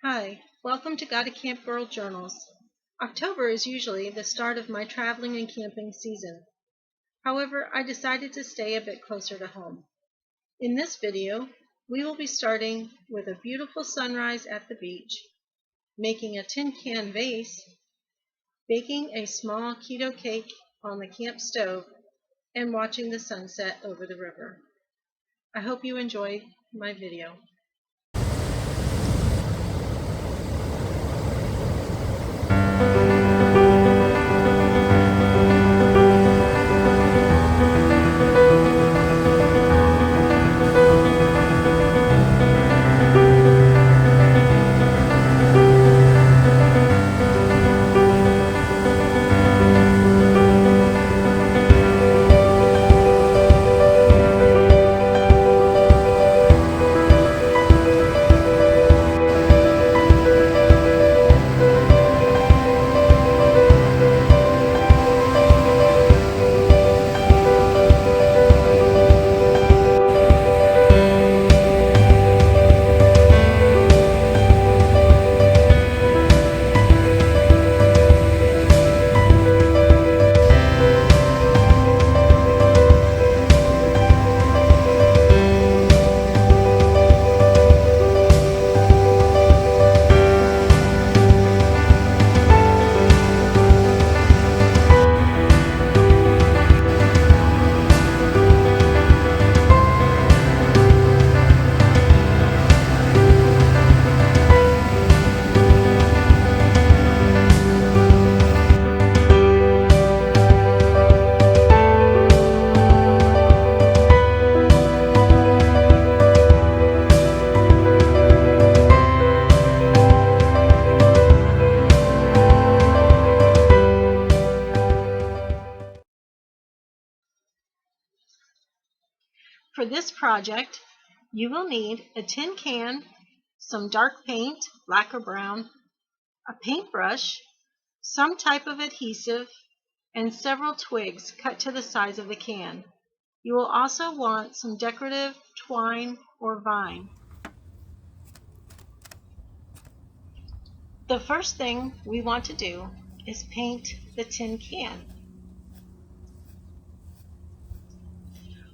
Hi, welcome to GottaCampGirl Journals. October is usually the start of my traveling and camping season. However, I decided to stay a bit closer to home. In this video, we will be starting with a beautiful sunrise at the beach, making a tin can vase, baking a small keto cake on the camp stove, and watching the sunset over the river. I hope you enjoy my video. For this project, you will need a tin can, some dark paint, black or brown, a paintbrush, some type of adhesive, and several twigs cut to the size of the can. You will also want some decorative twine or vine. The first thing we want to do is paint the tin can.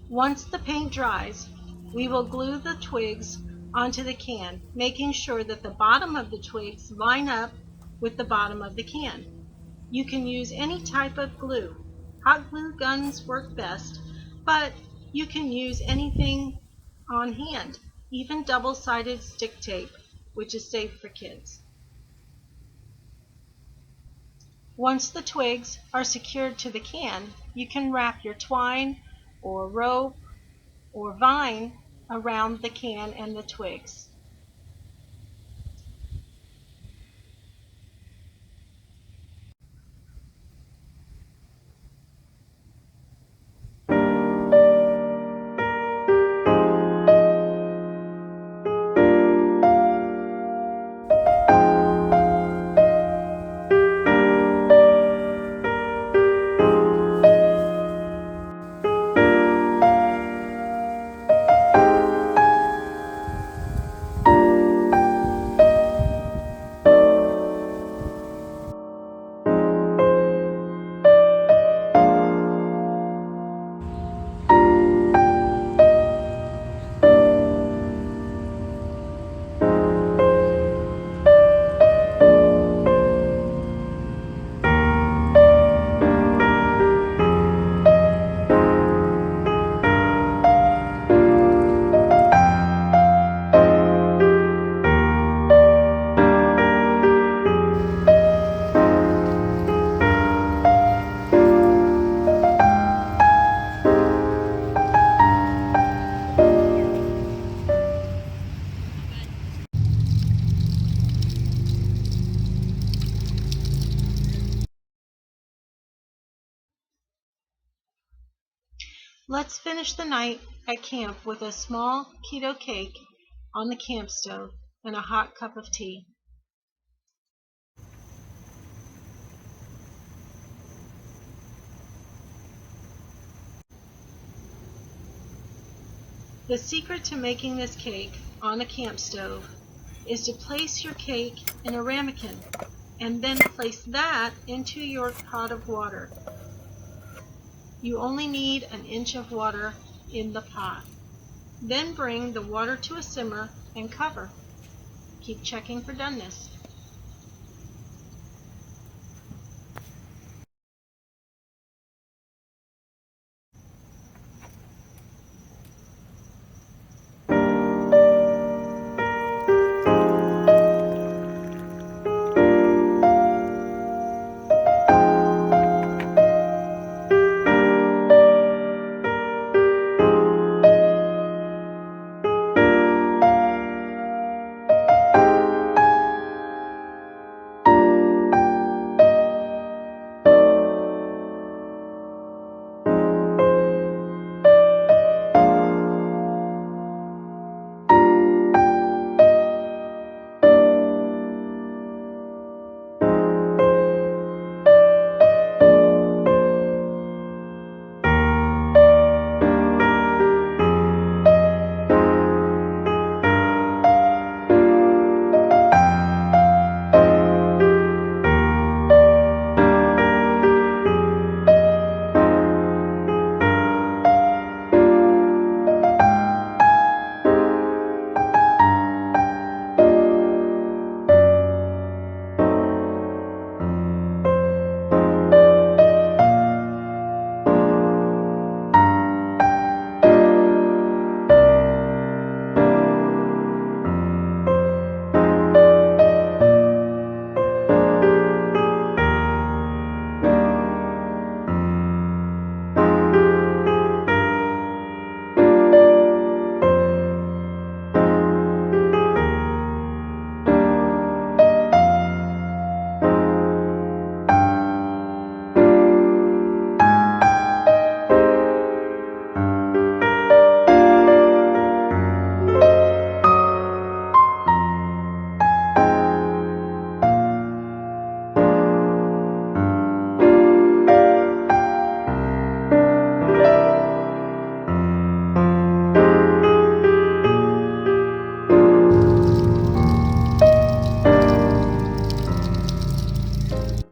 Once the paint dries, we will glue the twigs onto the can, making sure that the bottom of the twigs line up with the bottom of the can. You can use any type of glue. Hot glue guns work best, but you can use anything on hand, even double-sided stick tape, which is safe for kids. Once the twigs are secured to the can, you can wrap your twine or rope or vine around the can and the twigs. Let's finish the night at camp with a small keto cake on the camp stove and a hot cup of tea. The secret to making this cake on a camp stove is to place your cake in a ramekin and then place that into your pot of water. You only need an inch of water in the pot. Then bring the water to a simmer and cover. Keep checking for doneness.